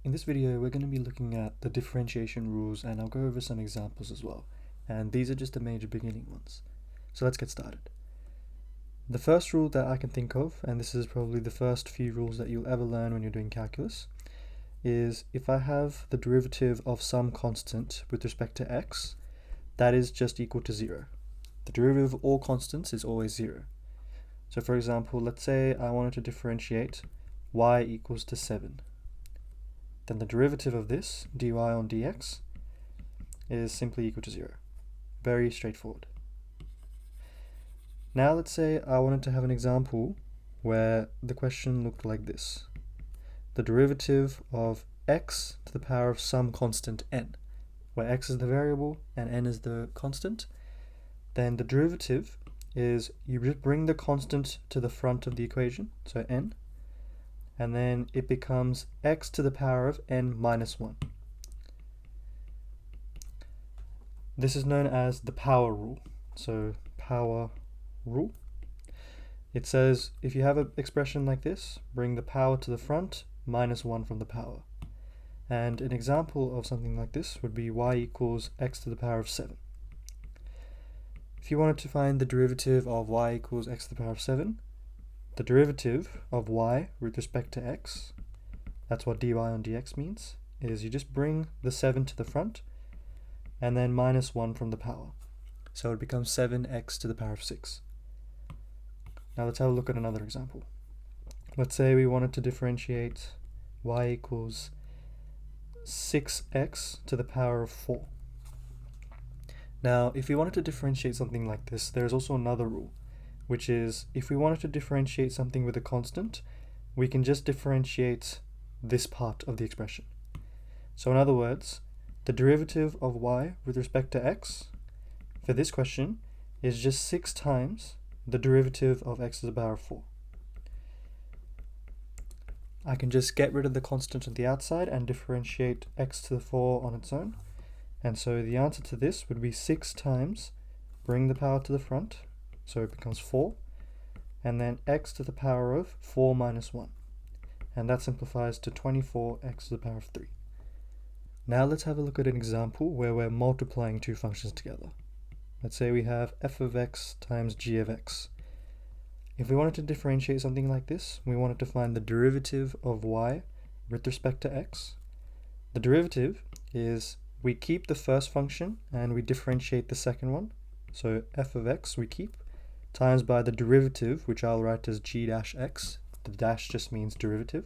In this video, we're going to be looking at the differentiation rules, and I'll go over some examples as well. And these are just the major beginning ones. So let's get started. The first rule that I can think of, and this is probably the first few rules that you'll ever learn when you're doing calculus, is if I have the derivative of some constant with respect to x, that is just equal to 0. The derivative of all constants is always 0. So for example, let's say I wanted to differentiate y equals to 7. Then the derivative of this, dy on dx, is simply equal to 0. Very straightforward. Now let's say I wanted to have an example where the question looked like this. The derivative of x to the power of some constant n, where x is the variable and n is the constant. Then the derivative is you just bring the constant to the front of the equation, so n, and then it becomes x to the power of n minus 1. This is known as the power rule. So power rule. It says if you have an expression like this, bring the power to the front, minus 1 from the power. And an example of something like this would be y equals x to the power of 7. If you wanted to find the derivative of y equals x to the power of 7, the derivative of y with respect to x, that's what dy on dx means, is you just bring the 7 to the front and then minus 1 from the power. So it becomes 7x to the power of 6. Now let's have a look at another example. Let's say we wanted to differentiate y equals 6x to the power of 4. Now if we wanted to differentiate something like this, there's also another rule, which is if we wanted to differentiate something with a constant, we can just differentiate this part of the expression. So in other words, the derivative of y with respect to x for this question is just 6 times the derivative of x to the power of 4. I can just get rid of the constant on the outside and differentiate x to the 4 on its own. And so the answer to this would be 6 times, bring the power to the front, so it becomes 4, and then x to the power of 4 minus 1. And that simplifies to 24x to the power of 3. Now let's have a look at an example where we're multiplying two functions together. Let's say we have f of x times g of x. If we wanted to differentiate something like this, we wanted to find the derivative of y with respect to x. The derivative is we keep the first function and we differentiate the second one. So f of x we keep, times by the derivative, which I'll write as g dash x. The dash just means derivative.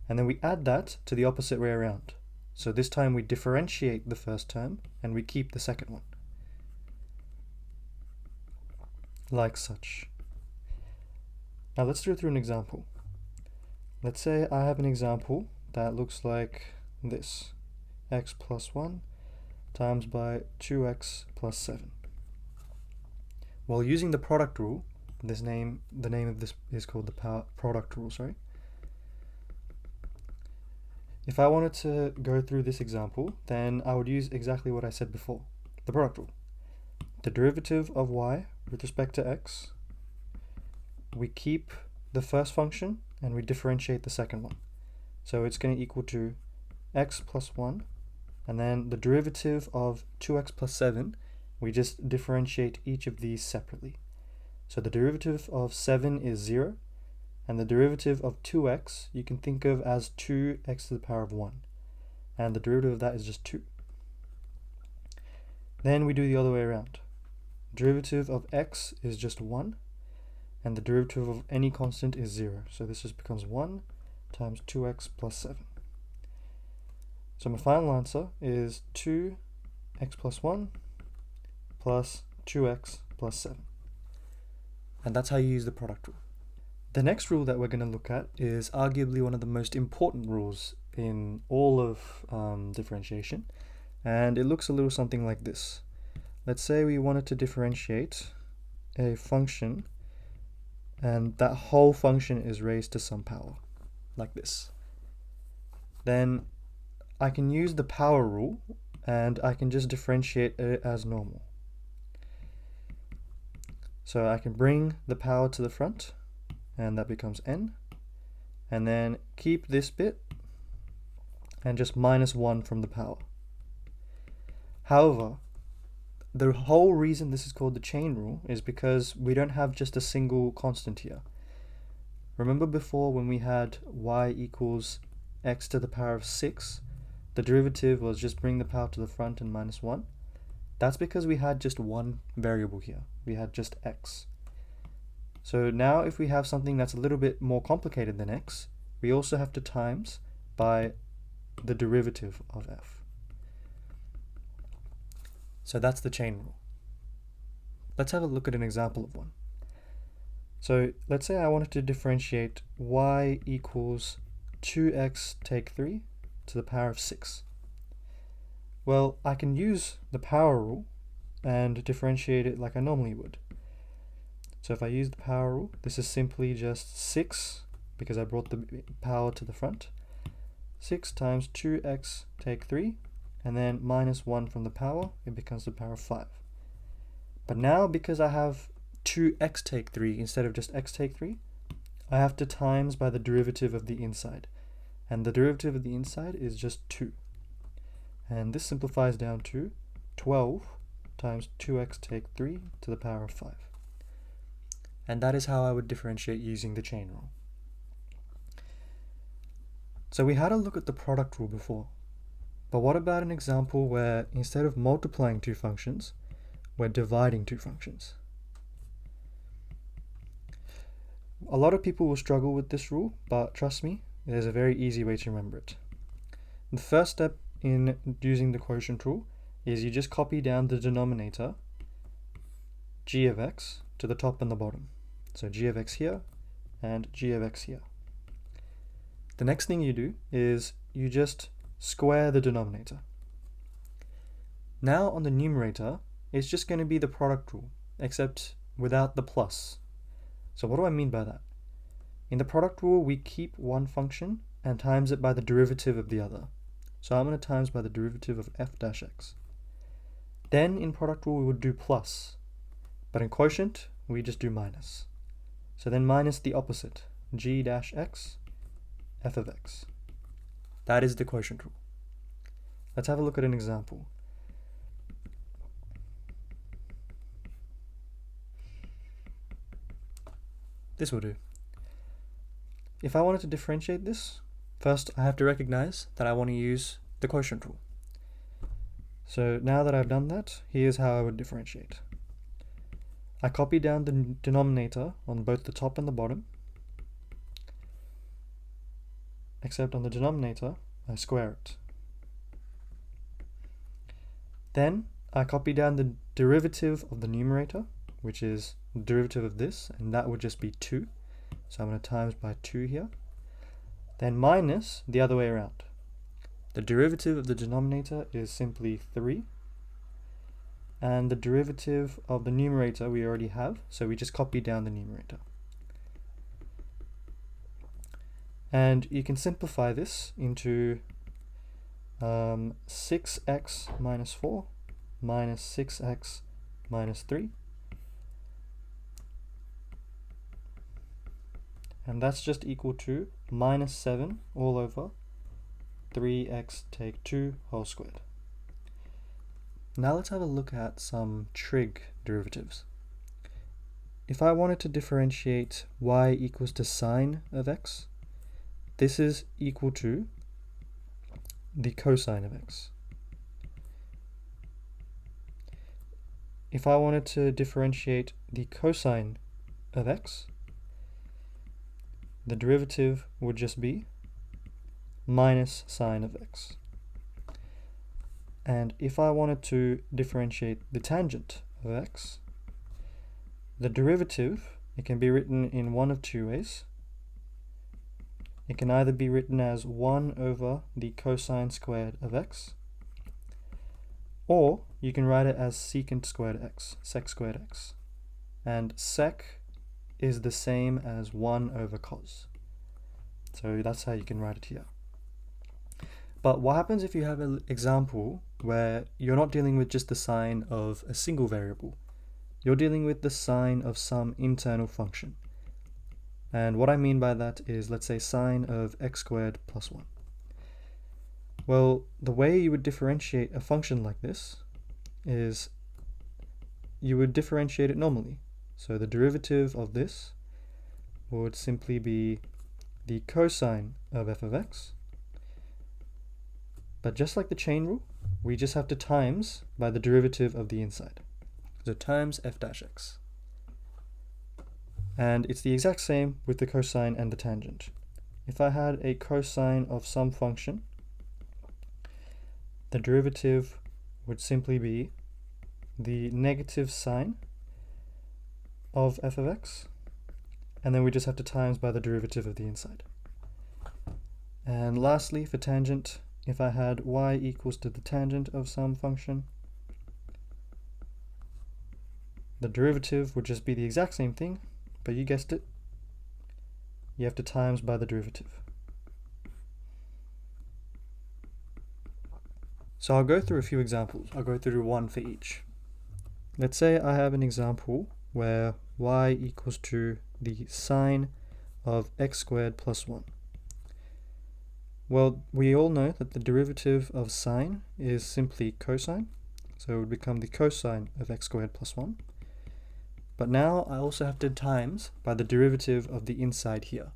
And then we add that to the opposite way around. So this time we differentiate the first term and we keep the second one. Like such. Now let's do it through an example. Let's say I have an example that looks like this. X plus 1 times by 2x plus 7. While using the product rule, the name of this is called the product rule, sorry. If I wanted to go through this example, then I would use exactly what I said before, the product rule. The derivative of y with respect to x, we keep the first function and we differentiate the second one. So it's going to equal to x plus 1, and then the derivative of 2x plus 7, we just differentiate each of these separately. So the derivative of 7 is 0, and the derivative of 2x you can think of as 2x to the power of 1, and the derivative of that is just 2. Then we do the other way around. Derivative of x is just 1, and the derivative of any constant is 0. So this just becomes 1 times 2x plus 7. So my final answer is 2x plus 1 plus 2x plus 7. And that's how you use the product rule. The next rule that we're going to look at is arguably one of the most important rules in all of differentiation. And it looks a little something like this. Let's say we wanted to differentiate a function and that whole function is raised to some power, like this. Then I can use the power rule and I can just differentiate it as normal. So I can bring the power to the front and that becomes n, and then keep this bit and just minus 1 from the power. However, the whole reason this is called the chain rule is because we don't have just a single constant here. Remember before when we had y equals x to the power of 6, the derivative was just bring the power to the front and minus 1? That's because we had just one variable here. We had just x. So now if we have something that's a little bit more complicated than x, we also have to times by the derivative of f. So that's the chain rule. Let's have a look at an example of one. So let's say I wanted to differentiate y equals 2x take 3 to the power of 6. Well, I can use the power rule and differentiate it like I normally would. So if I use the power rule, this is simply just 6, because I brought the power to the front. 6 times 2x take 3, and then minus 1 from the power, it becomes the power of 5. But now, because I have 2x take 3 instead of just x take 3, I have to times by the derivative of the inside. And the derivative of the inside is just 2. And this simplifies down to 12 times 2x take 3 to the power of 5. And that is how I would differentiate using the chain rule. So we had a look at the product rule before. But what about an example where instead of multiplying two functions, we're dividing two functions? A lot of people will struggle with this rule, but trust me, there's a very easy way to remember it. The first step in using the quotient rule is you just copy down the denominator, g of x, to the top and the bottom. So g of x here and g of x here. The next thing you do is you just square the denominator. Now on the numerator, it's just going to be the product rule, except without the plus. So what do I mean by that? In the product rule, we keep one function and times it by the derivative of the other. So I'm going to times by the derivative of f dash x. Then in product rule, we would do plus. But in quotient, we just do minus. So then minus the opposite, g dash x, f of x. That is the quotient rule. Let's have a look at an example. This will do. If I wanted to differentiate this, first I have to recognize that I want to use the quotient rule. So now that I've done that, here's how I would differentiate. I copy down the denominator on both the top and the bottom, except on the denominator, I square it. Then I copy down the derivative of the numerator, which is the derivative of this, and that would just be 2. So I'm going to times by 2 here. Then minus the other way around. The derivative of the denominator is simply 3. And the derivative of the numerator we already have, so we just copy down the numerator. And you can simplify this into 6x minus 4 minus 6x minus 3. And that's just equal to minus 7 all over 3x take 2 whole squared. Now let's have a look at some trig derivatives. If I wanted to differentiate y equals to sine of x, this is equal to the cosine of x. If I wanted to differentiate the cosine of x, the derivative would just be minus sine of x. And if I wanted to differentiate the tangent of x, the derivative, it can be written in one of two ways. It can either be written as 1 over the cosine squared of x, or you can write it as secant squared x, sec squared x. And sec is the same as 1 over cos. So that's how you can write it here. But what happens if you have an example where you're not dealing with just the sign of a single variable? You're dealing with the sign of some internal function. And what I mean by that is, let's say, sine of x squared plus 1. Well, the way you would differentiate a function like this is you would differentiate it normally. So the derivative of this would simply be the cosine of f of x. But just like the chain rule, we just have to times by the derivative of the inside. So times f dash x. And it's the exact same with the cosine and the tangent. If I had a cosine of some function, the derivative would simply be the negative sine of f of x, and then we just have to times by the derivative of the inside. And lastly, for tangent, if I had y equals to the tangent of some function, the derivative would just be the exact same thing, but you guessed it, you have to times by the derivative. So I'll go through a few examples. I'll go through one for each. Let's say I have an example where y equals to the sine of x squared plus 1. Well, we all know that the derivative of sine is simply cosine, so it would become the cosine of x squared plus 1. But now I also have to times by the derivative of the inside here,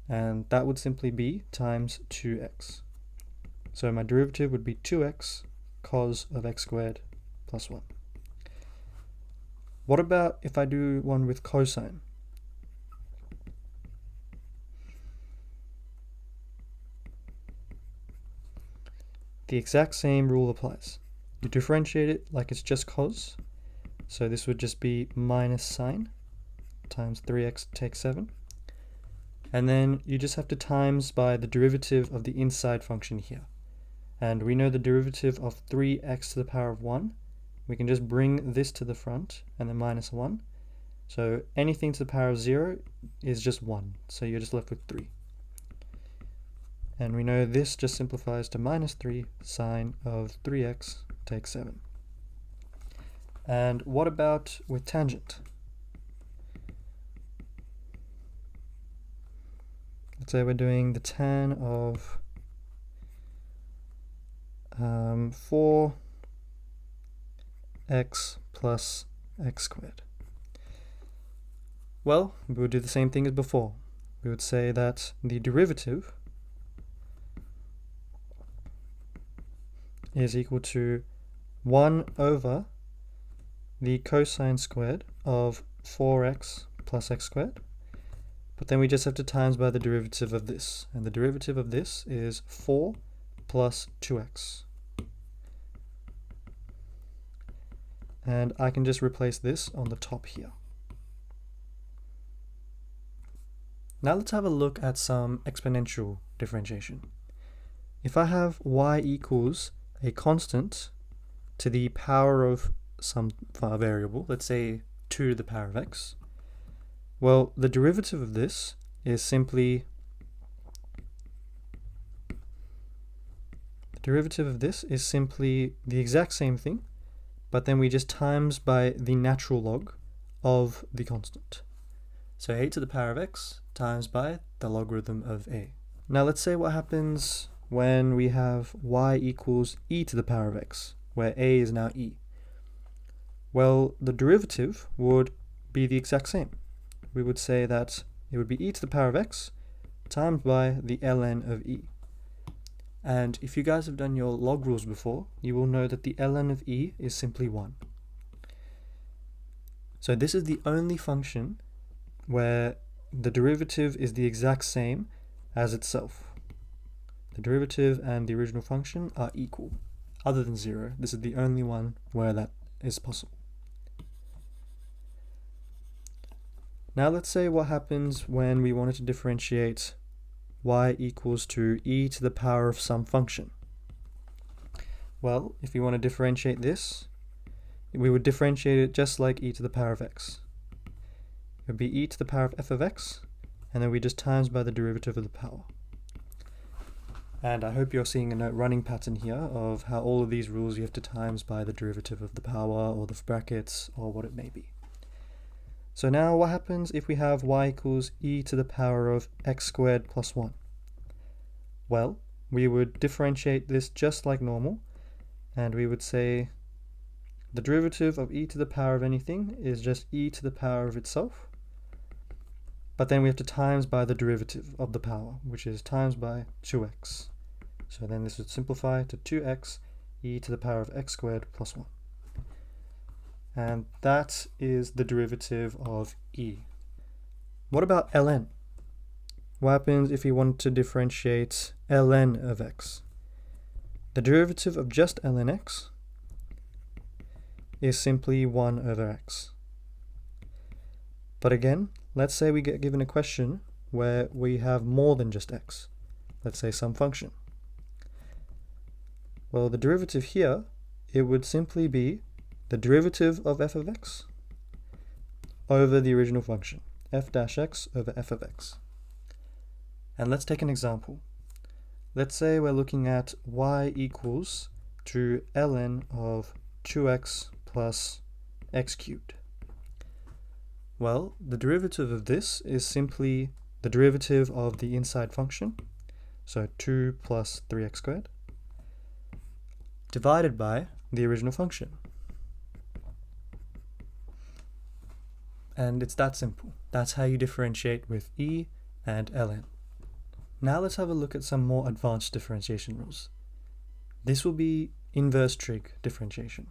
and that would simply be times 2x. So my derivative would be 2x cos of x squared plus 1. What about if I do one with cosine? The exact same rule applies. You differentiate it like it's just cos, so this would just be minus sine times 3x takes 7. And then you just have to times by the derivative of the inside function here. And we know the derivative of 3x to the power of 1. We can just bring this to the front and then minus 1. So anything to the power of 0 is just 1. So you're just left with 3. And we know this just simplifies to minus 3 sine of 3x takes 7. And what about with tangent? Let's say we're doing the tan of 4x plus x squared. Well, we would do the same thing as before. We would say that the derivative is equal to 1 over the cosine squared of 4x plus x squared. But then we just have to times by the derivative of this. And the derivative of this is 4 plus 2x. And I can just replace this on the top here. Now let's have a look at some exponential differentiation. If I have y equals a constant to the power of some variable, let's say 2 to the power of x, well, the derivative of this is simply the exact same thing, but then we just times by the natural log of the constant. So a to the power of x times by the logarithm of a. Now let's say what happens when we have y equals e to the power of x, where a is now e. Well, the derivative would be the exact same. We would say that it would be e to the power of x times by the ln of e. And if you guys have done your log rules before, you will know that the ln of e is simply 1. So this is the only function where the derivative is the exact same as itself. The derivative and the original function are equal. Other than 0, this is the only one where that is possible. Now let's say what happens when we wanted to differentiate y equals to e to the power of some function. Well, if we want to differentiate this, we would differentiate it just like e to the power of x. It would be e to the power of f of x, and then we just times by the derivative of the power. And I hope you're seeing a running pattern here of how all of these rules you have to times by the derivative of the power or the brackets or what it may be. So now what happens if we have y equals e to the power of x squared plus 1? Well, we would differentiate this just like normal, and we would say the derivative of e to the power of anything is just e to the power of itself, but then we have to times by the derivative of the power, which is times by 2x. So then this would simplify to 2x e to the power of x squared plus 1. And that is the derivative of e. What about ln? What happens if we want to differentiate ln of x? The derivative of just ln x is simply 1 over x. But again, let's say we get given a question where we have more than just x. Let's say some function. Well, the derivative here, it would simply be the derivative of f of x over the original function, f dash x over f of x. And let's take an example. Let's say we're looking at y equals to ln of 2x plus x cubed. Well, the derivative of this is simply the derivative of the inside function, so 2 plus 3x squared, divided by the original function. And it's that simple. That's how you differentiate with e and ln. Now let's have a look at some more advanced differentiation rules. This will be inverse trig differentiation.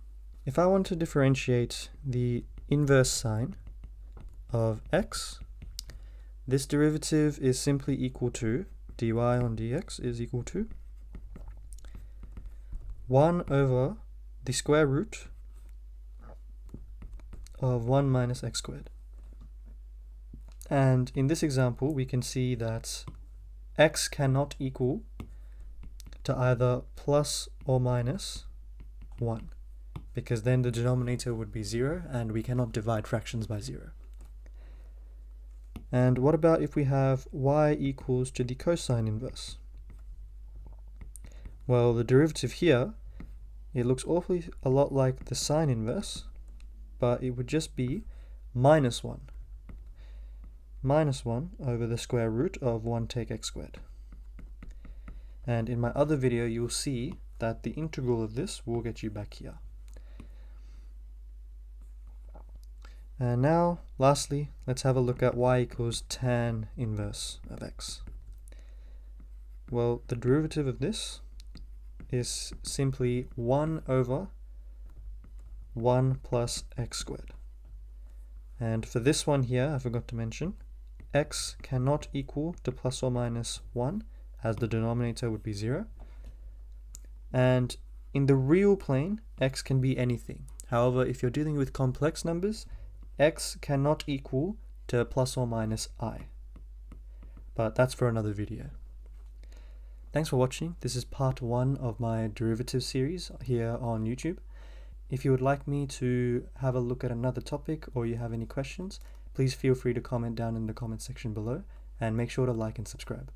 If I want to differentiate the inverse sine of x, this derivative is simply equal to dy on dx is equal to 1 over the square root of 1 minus x squared. And in this example, we can see that x cannot equal to either plus or minus 1, because then the denominator would be 0, and we cannot divide fractions by 0. And what about if we have y equals to the cosine inverse? Well, the derivative here, it looks awfully a lot like the sine inverse, but it would just be minus 1. Minus 1 over the square root of 1 take x squared. And in my other video, you'll see that the integral of this will get you back here. And now, lastly, let's have a look at y equals tan inverse of x. Well, the derivative of this is simply 1 over 1 plus x squared. And for this one here, I forgot to mention, x cannot equal to plus or minus 1, as the denominator would be 0. And in the real plane, x can be anything. However, if you're dealing with complex numbers, x cannot equal to plus or minus I. But that's for another video. Thanks for watching. This is part 1 of my derivative series here on YouTube. If you would like me to have a look at another topic, or you have any questions, please feel free to comment down in the comment section below, and make sure to like and subscribe.